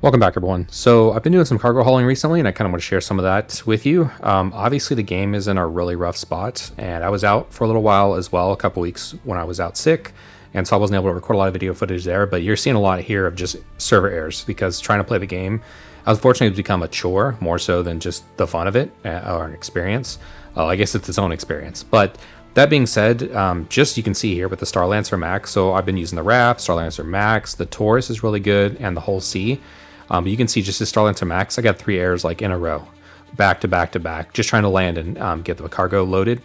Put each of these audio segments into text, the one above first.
Welcome back, everyone. So I've been doing some cargo hauling recently, and I kind of want to share some of that with you. Obviously, the game is in a really rough spot, and I was out for a little while as well, a couple weeks when I was out sick, and so I wasn't able to record a lot of video footage there. But you're seeing a lot here of just server errors because trying to play the game, unfortunately, it's become a chore more so than just the fun of it or an experience. I guess it's its own experience, but that being said, just you can see here with the Starlancer Max, so I've been using the Raft, Starlancer Max, the Taurus is really good, and the Whole Sea. But you can see just the Starlancer Max, I got 3 errors like in a row, back to back to back, just trying to land and get the cargo loaded.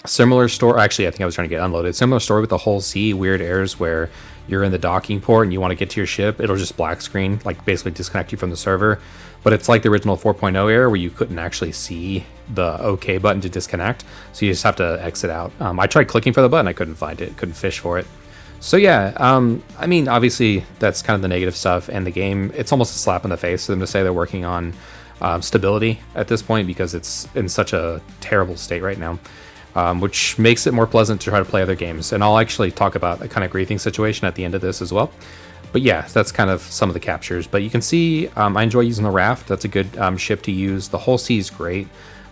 Similar story, actually, I think I was trying to get unloaded. Similar story with the Whole Sea, weird errors where you're in the docking port and you want to get to your ship, it'll just black screen, like basically disconnect you from the server. But it's like the original 4.0 error where you couldn't actually see the OK button to disconnect, so you just have to exit out. I tried clicking for the button, I couldn't find it, couldn't fish for it. So yeah, I mean, obviously that's kind of the negative stuff, and the game, it's almost a slap in the face for them to say they're working on stability at this point because it's in such a terrible state right now, which makes it more pleasant to try to play other games. And I'll actually talk about a kind of griefing situation at the end of this as well. But yeah, that's kind of some of the captures. But you can see I enjoy using the Raft. That's a good ship to use. The Whole Sea is great.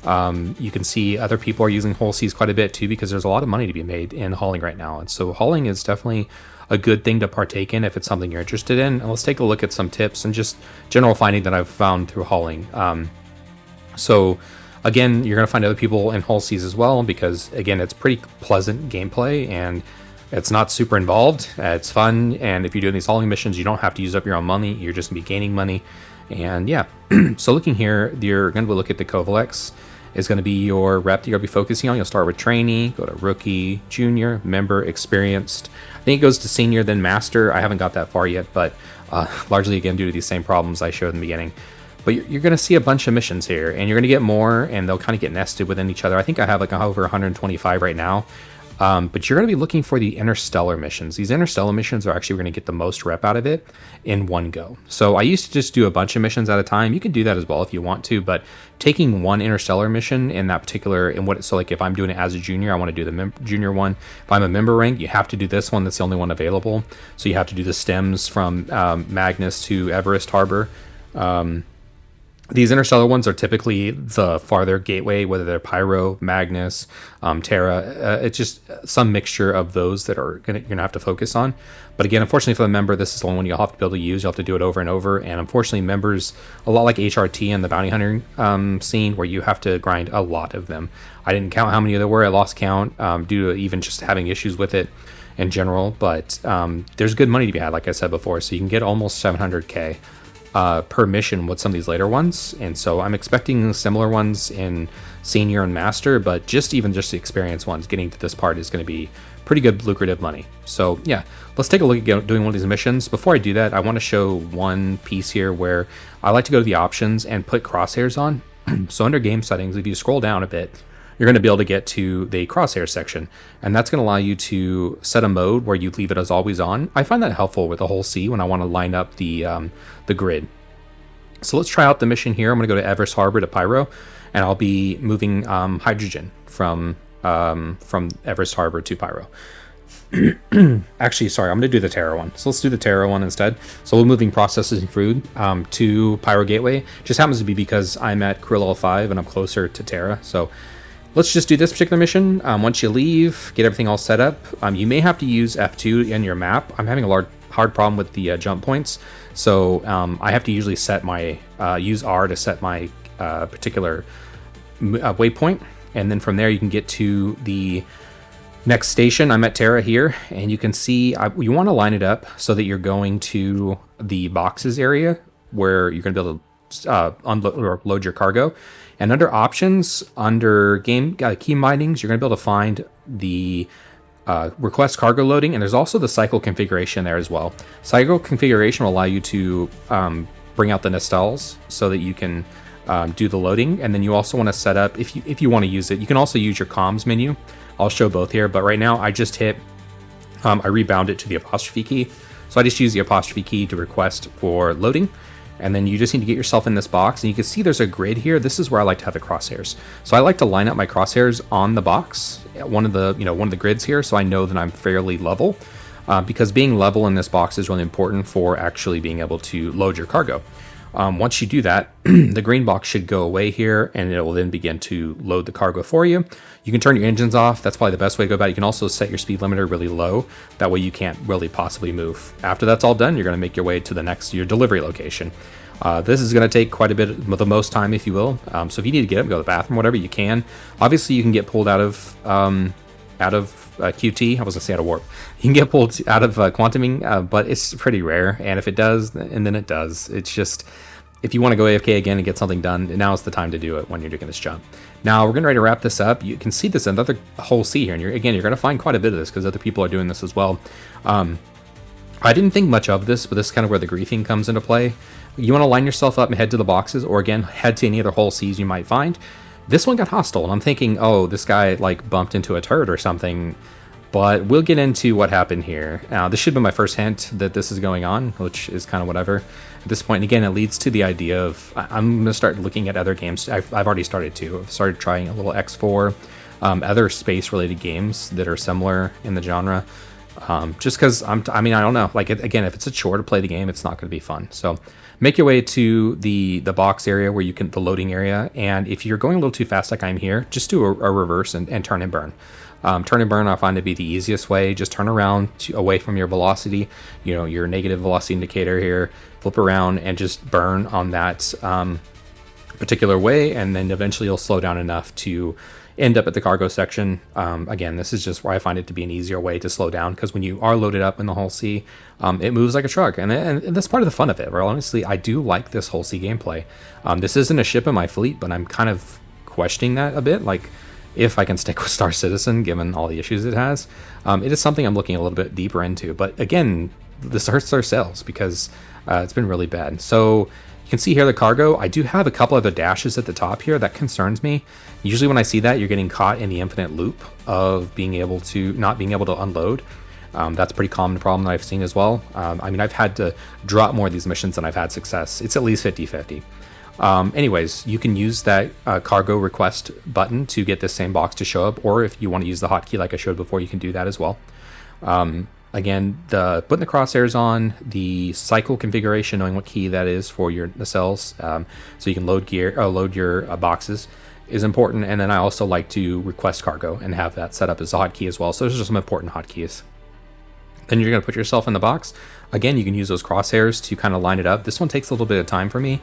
You can see other people are using Whole Seas quite a bit too because there's a lot of money to be made in hauling right now. And so hauling is definitely a good thing to partake in if it's something you're interested in. And let's take a look at some tips and just general finding that I've found through hauling. So again, you're going to find other people in Whole Seas as well because, again, it's pretty pleasant gameplay and it's not super involved. It's fun. And if you're doing these hauling missions, you don't have to use up your own money. You're just going to be gaining money. And yeah, so looking here, you're going to look at the Kovalex. Is going to be your rep that you're going to be focusing on. You'll start with trainee, go to rookie, junior, member, experienced. I think it goes to senior, then master. I haven't got that far yet, but largely, again, due to these same problems I showed in the beginning. But you're going to see a bunch of missions here, and you're going to get more, and they'll kind of get nested within each other. I think I have like over 125 right now. But you're going to be looking for the interstellar missions. These interstellar missions are actually going to get the most rep out of it in one go. So I used to just do a bunch of missions at a time. You can do that as well if you want to, but taking one interstellar mission in that particular, so like if I'm doing it as a junior, I want to do the junior one. If I'm a member rank, you have to do this one. That's the only one available. So you have to do the stems from Magnus to Everest Harbor. These interstellar ones are typically the farther gateway, whether they're Pyro, Magnus, Terra. It's just some mixture of those that you're gonna have to focus on. But again, unfortunately for the member, this is the only one you'll have to be able to use. You'll have to do it over and over. And unfortunately, members, a lot like HRT and the bounty hunter scene, where you have to grind a lot of them. I didn't count how many there were. I lost count due to even just having issues with it in general. But there's good money to be had, like I said before. So you can get almost 700K. Per mission with some of these later ones, and so I'm expecting similar ones in senior and master, but just the experienced ones getting to this part is going to be pretty good lucrative money. So yeah, let's take a look at doing one of these missions. Before I do that, I want to show one piece here where I like to go to the options and put crosshairs on. So under game settings, if you scroll down a bit, you're going to be able to get to the crosshair section, and that's going to allow you to set a mode where you leave it as always on. I find that helpful with the Whole Sea when I want to line up the grid. So let's try out the mission here. I'm going to go to Everest Harbor to Pyro, and I'll be moving hydrogen from Everest Harbor to Pyro. Actually, sorry, I'm going to do the Terra one. So let's do the Terra one instead. So we're moving processing food to Pyro Gateway. Just happens to be because I'm at Krill L5 and I'm closer to Terra. So let's just do this particular mission. Once you leave, get everything all set up. You may have to use F2 in your map. I'm having a hard problem with the jump points. So I have to usually set my, use R to set my particular waypoint. And then from there you can get to the next station. I'm at Terra here, and you can see you want to line it up so that you're going to the boxes area where you're going to be able to unload or load your cargo. And under options, under game key bindings, you're going to be able to find the request cargo loading, and there's also the cycle configuration there as well. Cycle configuration will allow you to bring out the nacelles so that you can do the loading, and then you also want to set up, if you want to use it, you can also use your comms menu. I'll show both here, but right now I just hit, I rebound it to the apostrophe key. So I just use the apostrophe key to request for loading. And then you just need to get yourself in this box, and you can see there's a grid here. This is where I like to have the crosshairs. So I like to line up my crosshairs on the box, one of the grids here, so I know that I'm fairly level. because being level in this box is really important for actually being able to load your cargo. Once you do that, the green box should go away here, and it will then begin to load the cargo for you. You can turn your engines off. That's probably the best way to go about it. You can also set your speed limiter really low. That way you can't really possibly move. After that's all done, you're going to make your way to your delivery location. This is going to take quite a bit, the most time, if you will. So if you need to get up, go to the bathroom, whatever, you can. Obviously, you can get pulled out of QT. I was going to say out of warp. You can get pulled out of quantuming, but it's pretty rare. And if it does, and then it does. It's just, if you want to go AFK again and get something done, now is the time to do it when you're doing this jump. Now, we're going to wrap this up. You can see this another whole sea here. And you're going to find quite a bit of this because other people are doing this as well. I didn't think much of this, but this is kind of where the griefing comes into play. You want to line yourself up and head to the boxes, or again, head to any other whole seas you might find. This one got hostile, and I'm thinking, oh, this guy like bumped into a turret or something, but we'll get into what happened here. Now, this should be my first hint that this is going on, which is kind of whatever at this point. And again, it leads to the idea of I'm going to start looking at other games. I've already started to. I've started trying a little X4, other space-related games that are similar in the genre. Just because I don't know. Like, again, if it's a chore to play the game, it's not going to be fun. So make your way to the box area where the loading area. And if you're going a little too fast like I'm here, just do a reverse and turn and burn. Turn and burn I find to be the easiest way. Just turn around away from your velocity, your negative velocity indicator here, flip around and just burn on that particular way. And then eventually you'll slow down enough to end up at the cargo section. Again, this is just where I find it to be an easier way to slow down, because when you are loaded up in the whole sea, it moves like a truck, and that's part of the fun of it. Well, honestly, I do like this whole sea gameplay. This isn't a ship in my fleet, but I'm kind of questioning that a bit, like if I can stick with Star Citizen given all the issues it has. It is something I'm looking a little bit deeper into, but again, this hurts our sales because it's been really bad. So you can see here the cargo. I do have a couple of the dashes at the top here. That concerns me. Usually when I see that, you're getting caught in the infinite loop of not being able to unload. That's a pretty common problem that I've seen as well. I've had to drop more of these missions than I've had success. It's at least 50-50. Anyways, you can use that cargo request button to get this same box to show up, or if you want to use the hotkey like I showed before, you can do that as well. Again, putting the crosshairs on, the cycle configuration, knowing what key that is for the cells, so you can load your boxes, is important. And then I also like to request cargo and have that set up as a hotkey as well. So those are some important hotkeys. Then you're going to put yourself in the box. Again, you can use those crosshairs to kind of line it up. This one takes a little bit of time for me.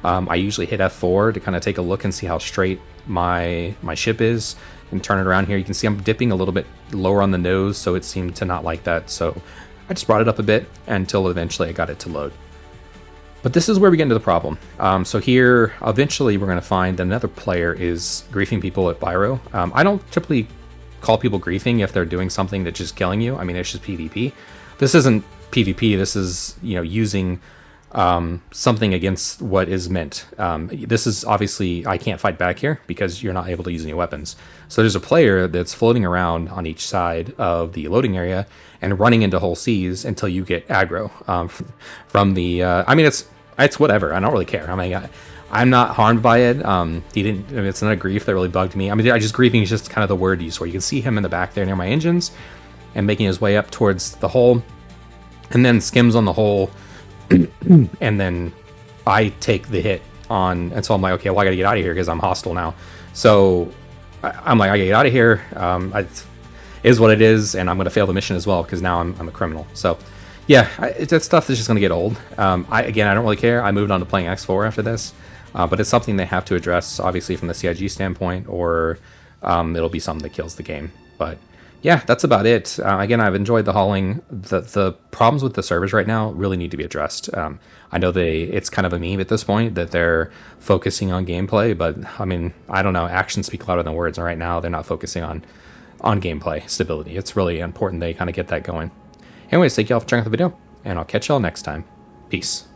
I usually hit F4 to kind of take a look and see how straight my ship is, and turn it around here. You can see I'm dipping a little bit lower on the nose, so it seemed to not like that. So I just brought it up a bit until eventually I got it to load. But this is where we get into the problem. So here, eventually we're going to find another player is griefing people at Byro. I don't typically call people griefing if they're doing something that's just killing you. I mean, it's just PvP. This isn't PvP. This is, using something against what is meant. This is obviously, I can't fight back here because you're not able to use any weapons. So there's a player that's floating around on each side of the loading area and running into whole seas until you get aggro from the. It's whatever. I don't really care. I'm not harmed by it. It's not a grief that really bugged me. Griefing is just kind of the word used, where you can see him in the back there near my engines and making his way up towards the hull, and then skims on the hull. And then I take the hit on, and so I'm like, okay, well, I gotta get out of here because I'm hostile now. So I'm like, I gotta get out of here. It is what it is, and I'm gonna fail the mission as well because now I'm a criminal. So yeah, that stuff is just gonna get old. I don't really care. I moved on to playing X4 after this, but it's something they have to address, obviously from the CIG standpoint, or it'll be something that kills the game. But yeah, that's about it. Again, I've enjoyed the hauling. The problems with the servers right now really need to be addressed. I know it's kind of a meme at this point that they're focusing on gameplay, but I don't know. Actions speak louder than words, and right now they're not focusing on gameplay stability. It's really important they kind of get that going. Anyways, thank y'all for checking out the video, and I'll catch y'all next time. Peace.